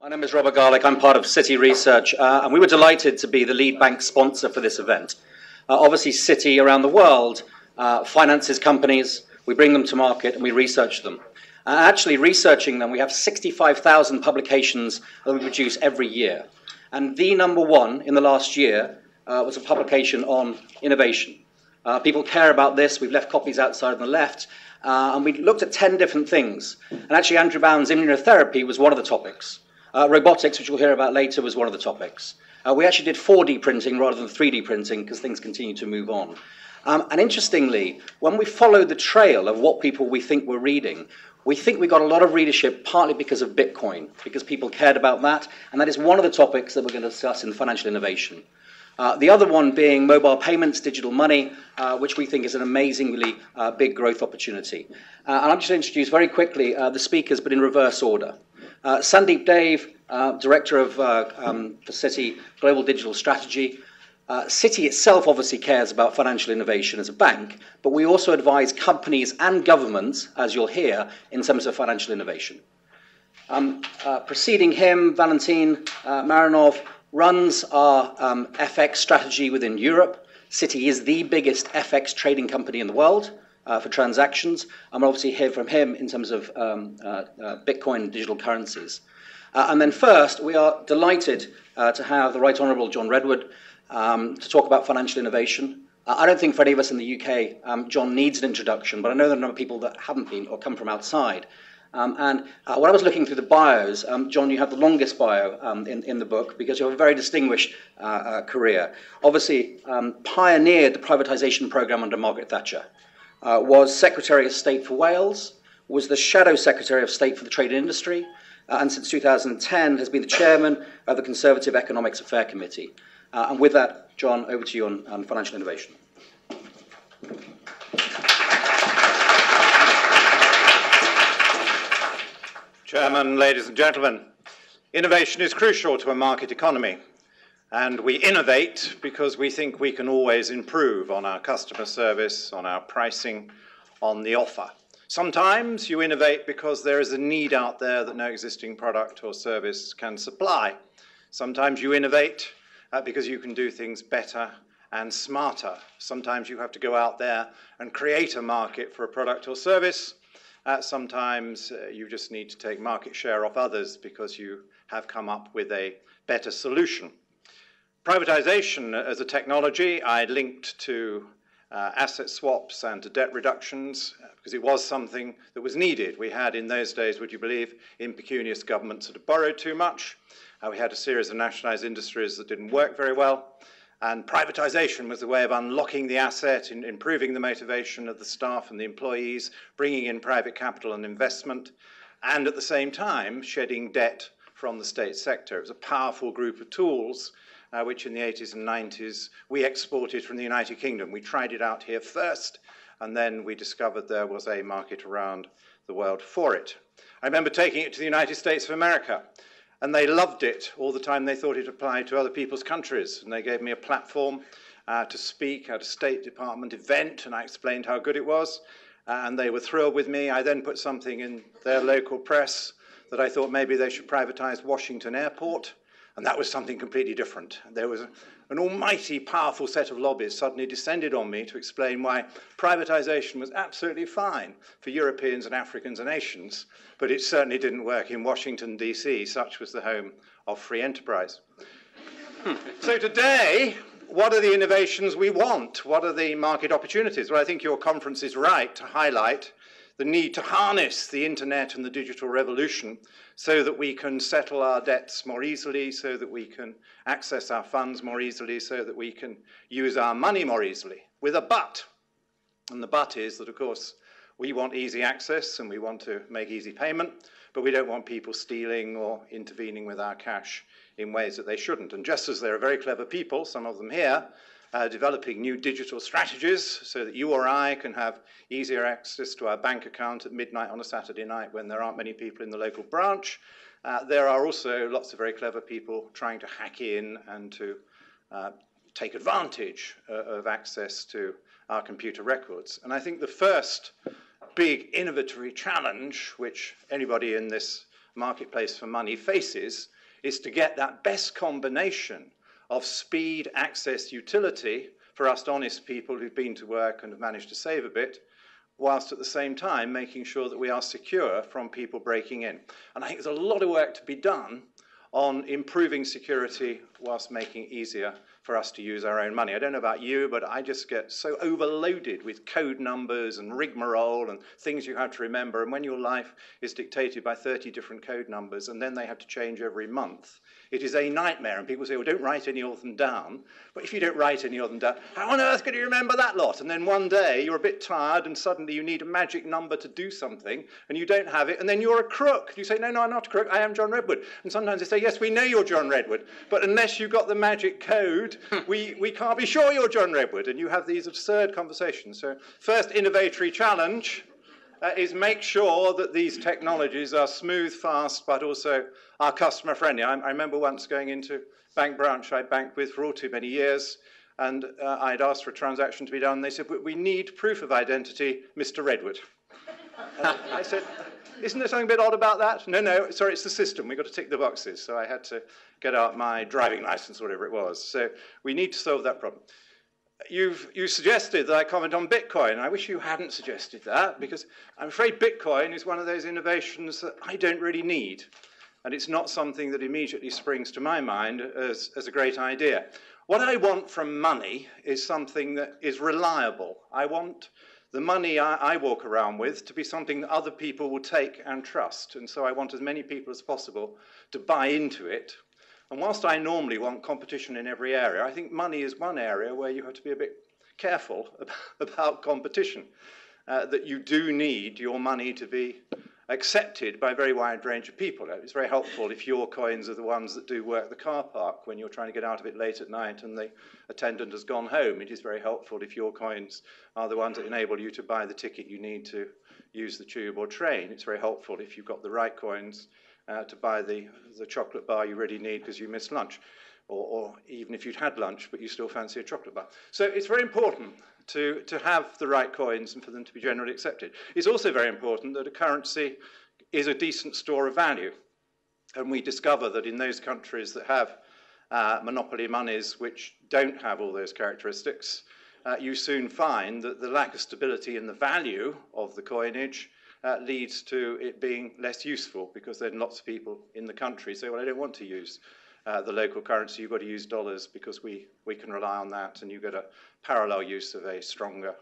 My name is Robert Garlick. I'm part of Citi Research, and we were delighted to be the lead bank sponsor for this event. Obviously, Citi around the world finances companies, we bring them to market, and we research them. Actually, researching them, we have 65,000 publications that we produce every year. And the number one in the last year was a publication on innovation. People care about this. We've left copies outside on the left. And we looked at 10 different things. And actually, Andrew Bound's immunotherapy was one of the topics. Robotics, which we'll hear about later, was one of the topics. We actually did 4D printing rather than 3D printing because things continue to move on. And interestingly, when we followed the trail of what people we think were reading, we think we got a lot of readership partly because of Bitcoin, because people cared about that, and that is one of the topics that we're going to discuss in financial innovation. The other one being mobile payments, digital money, which we think is an amazingly big growth opportunity. And I'm just going to introduce very quickly the speakers, but in reverse order. Sandeep Dave, Director for Citi Global Digital Strategy. Citi itself obviously cares about financial innovation as a bank, but we also advise companies and governments, as you'll hear, in terms of financial innovation. Preceding him, Valentin Marinov runs our FX strategy within Europe. Citi is the biggest FX trading company in the world for transactions, and we'll obviously hear from him in terms of Bitcoin and digital currencies. And then first, we are delighted to have the Right Honourable John Redwood to talk about financial innovation. I don't think for any of us in the UK, John needs an introduction, but I know there are a number of people that haven't been or come from outside. And when I was looking through the bios, John, you have the longest bio in the book because you have a very distinguished career. Obviously, pioneered the privatisation programme under Margaret Thatcher, was Secretary of State for Wales, was the Shadow Secretary of State for the Trade and Industry, and since 2010 has been the Chairman of the Conservative Economics Affairs Committee. And with that, John, over to you on financial innovation. Chairman, ladies and gentlemen, innovation is crucial to a market economy, and we innovate because we think we can always improve on our customer service, on our pricing, on the offer. Sometimes you innovate because there is a need out there that no existing product or service can supply. Sometimes you innovate because you can do things better and smarter. Sometimes you have to go out there and create a market for a product or service. Sometimes you just need to take market share off others because you have come up with a better solution. Privatisation as a technology I linked to asset swaps and to debt reductions because it was something that was needed. We had in those days, would you believe, impecunious governments that had borrowed too much. We had a series of nationalised industries that didn't work very well. And privatisation was the way of unlocking the asset, improving the motivation of the staff and the employees, bringing in private capital and investment, and at the same time shedding debt from the state sector. It was a powerful group of tools which in the 80s and 90s we exported from the United Kingdom. We tried it out here first, and then we discovered there was a market around the world for it. I remember taking it to the United States of America. And they loved it all the time. They thought it applied to other people's countries. And they gave me a platform to speak at a State Department event, and I explained how good it was. And they were thrilled with me. I then put something in their local press that I thought maybe they should privatize Washington Airport. And that was something completely different. There was an almighty powerful set of lobbies suddenly descended on me to explain why privatization was absolutely fine for Europeans and Africans and Asians, but it certainly didn't work in Washington, D.C., such was the home of free enterprise. So today, what are the innovations we want? What are the market opportunities? Well, I think your conference is right to highlight the need to harness the internet and the digital revolution so that we can settle our debts more easily, so that we can access our funds more easily, so that we can use our money more easily, with a but. And the but is that, of course, we want easy access and we want to make easy payment, but we don't want people stealing or intervening with our cash in ways that they shouldn't. And just as there are very clever people, some of them here, developing new digital strategies so that you or I can have easier access to our bank account at midnight on a Saturday night when there aren't many people in the local branch. There are also lots of very clever people trying to hack in and to take advantage of access to our computer records. And I think the first big innovatory challenge which anybody in this marketplace for money faces is to get that best combination of speed, access, utility for us honest people who've been to work and have managed to save a bit, whilst at the same time making sure that we are secure from people breaking in. And I think there's a lot of work to be done on improving security whilst making it easier for us to use our own money. I don't know about you, but I just get so overloaded with code numbers and rigmarole and things you have to remember. And when your life is dictated by 30 different code numbers and then they have to change every month, it is a nightmare. And people say, well, don't write any of them down. But if you don't write any of them down, how on earth can you remember that lot? And then one day you're a bit tired and suddenly you need a magic number to do something and you don't have it. And then you're a crook. You say, no, I'm not a crook. I am John Redwood. And sometimes they say, yes, we know you're John Redwood. But unless you've got the magic code, we can't be sure you're John Redwood. And you have these absurd conversations. So first innovatory challenge is make sure that these technologies are smooth, fast, but also are customer friendly. I remember once going into a bank branch I banked with for all too many years, and I'd asked for a transaction to be done. They said, we need proof of identity, Mr. Redwood. I said, isn't there something a bit odd about that? No, sorry, it's the system. We've got to tick the boxes. So I had to get out my driving license, whatever it was. So we need to solve that problem. You suggested that I comment on Bitcoin. I wish you hadn't suggested that, because I'm afraid Bitcoin is one of those innovations that I don't really need. And it's not something that immediately springs to my mind as a great idea. What I want from money is something that is reliable. I want the money I walk around with to be something that other people will take and trust. And so I want as many people as possible to buy into it. And whilst I normally want competition in every area, I think money is one area where you have to be a bit careful about competition. That you do need your money to be accepted by a very wide range of people. It's very helpful if your coins are the ones that do work the car park when you're trying to get out of it late at night and the attendant has gone home. It is very helpful if your coins are the ones that enable you to buy the ticket you need to use the tube or train. It's very helpful if you've got the right coins to buy the chocolate bar you really need because you missed lunch, or even if you'd had lunch but you still fancy a chocolate bar. So it's very important to have the right coins and for them to be generally accepted. It's also very important that a currency is a decent store of value. And we discover that in those countries that have monopoly monies which don't have all those characteristics, you soon find that the lack of stability in the value of the coinage leads to it being less useful, because then lots of people in the country say, well, I don't want to use the local currency, you've got to use dollars because we can rely on that, and you get a parallel use of a stronger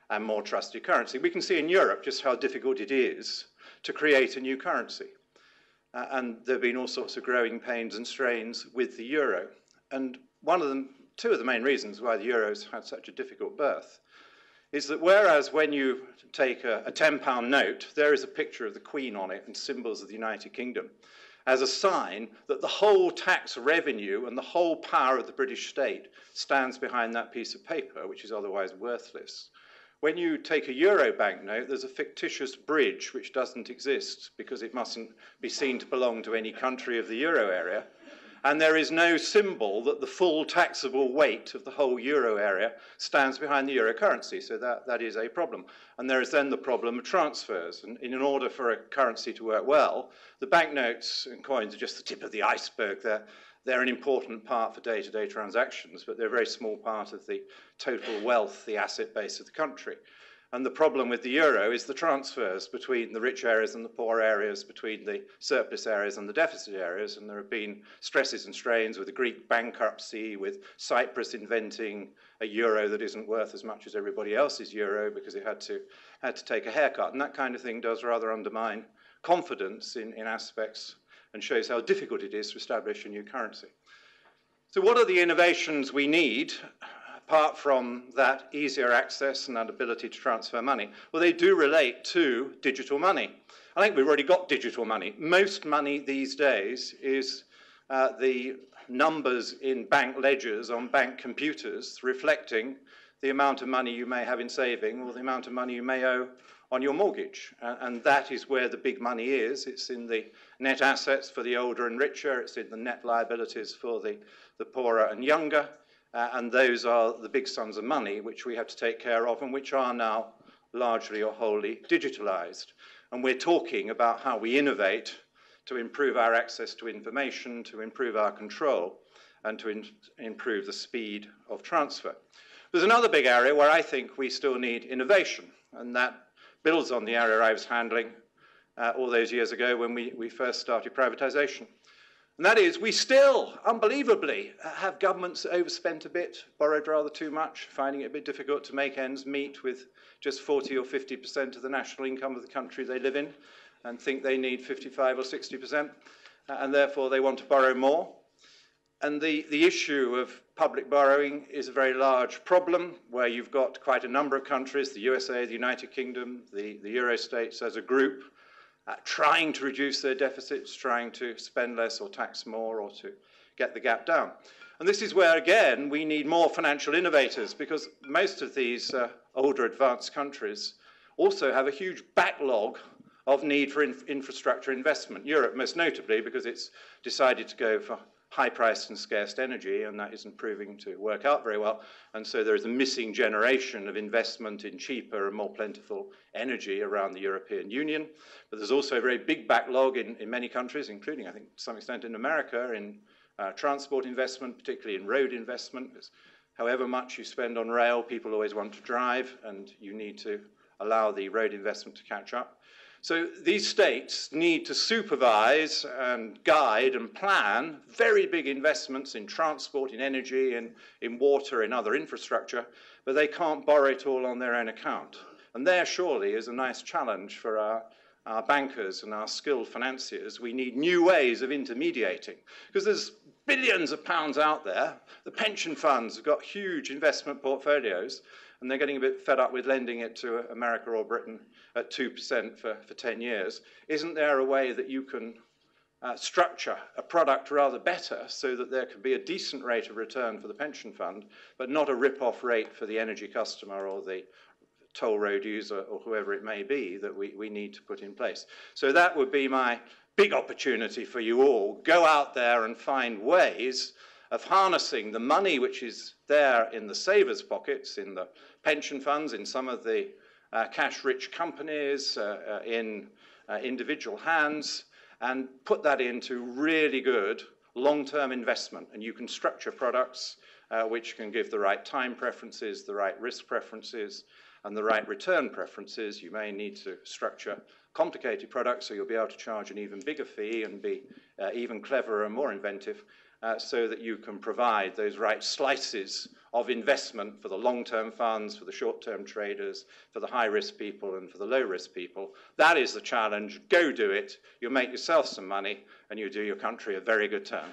and more trusted currency. We can see in Europe just how difficult it is to create a new currency. And there have been all sorts of growing pains and strains with the euro. And two of the main reasons why the euro's had such a difficult birth is that whereas when you take a £10 note, there is a picture of the Queen on it and symbols of the United Kingdom, as a sign that the whole tax revenue and the whole power of the British state stands behind that piece of paper, which is otherwise worthless. When you take a euro banknote, there's a fictitious bridge which doesn't exist because it mustn't be seen to belong to any country of the euro area. And there is no symbol that the full taxable weight of the whole euro area stands behind the euro currency. So that is a problem. And there is then the problem of transfers. And in order for a currency to work well, the banknotes and coins are just the tip of the iceberg. They're an important part for day-to-day transactions, but they're a very small part of the total wealth, the asset base of the country. And the problem with the euro is the transfers between the rich areas and the poor areas, between the surplus areas and the deficit areas. And there have been stresses and strains with the Greek bankruptcy, with Cyprus inventing a euro that isn't worth as much as everybody else's euro because it had to take a haircut. And that kind of thing does rather undermine confidence in aspects and shows how difficult it is to establish a new currency. So what are the innovations we need, apart from that easier access and that ability to transfer money? Well, they do relate to digital money. I think we've already got digital money. Most money these days is the numbers in bank ledgers on bank computers reflecting the amount of money you may have in saving or the amount of money you may owe on your mortgage. And that is where the big money is. It's in the net assets for the older and richer. It's in the net liabilities for the poorer and younger. And those are the big sums of money which we have to take care of and which are now largely or wholly digitalized. And we're talking about how we innovate to improve our access to information, to improve our control, and to improve the speed of transfer. There's another big area where I think we still need innovation, and that builds on the area I was handling all those years ago when we first started privatisation. And that is, we still, unbelievably, have governments that overspent a bit, borrowed rather too much, finding it a bit difficult to make ends meet with just 40 or 50% of the national income of the country they live in, and think they need 55 or 60%, and therefore they want to borrow more. And the issue of public borrowing is a very large problem, where you've got quite a number of countries, the USA, the United Kingdom, the Euro states as a group, trying to reduce their deficits, trying to spend less or tax more or to get the gap down. And this is where, again, we need more financial innovators, because most of these older advanced countries also have a huge backlog of need for infrastructure investment. Europe, most notably, because it's decided to go for high-priced and scarce energy, and that isn't proving to work out very well. And so there is a missing generation of investment in cheaper and more plentiful energy around the European Union. But there's also a very big backlog in many countries, including, I think, to some extent in America, in transport investment, particularly in road investment. Because however much you spend on rail, people always want to drive, and you need to allow the road investment to catch up. So these states need to supervise and guide and plan very big investments in transport, in energy, in water, in other infrastructure, but they can't borrow it all on their own account. And there surely is a nice challenge for our bankers and our skilled financiers. We need new ways of intermediating, because there's billions of pounds out there. The pension funds have got huge investment portfolios, and they're getting a bit fed up with lending it to America or Britain at 2% for 10 years. Isn't there a way that you can structure a product rather better so that there can be a decent rate of return for the pension fund, but not a rip-off rate for the energy customer or the toll road user or whoever it may be that we need to put in place? So that would be my big opportunity for you all. Go out there and find ways of harnessing the money which is there in the savers' pockets, in the pension funds, in some of the cash-rich companies, in individual hands, and put that into really good long-term investment. And you can structure products which can give the right time preferences, the right risk preferences, and the right return preferences. You may need to structure complicated products so you'll be able to charge an even bigger fee and be even cleverer and more inventive, so that you can provide those right slices of investment for the long-term funds, for the short-term traders, for the high-risk people and for the low-risk people. That is the challenge. Go do it. You'll make yourself some money and you'll do your country a very good turn.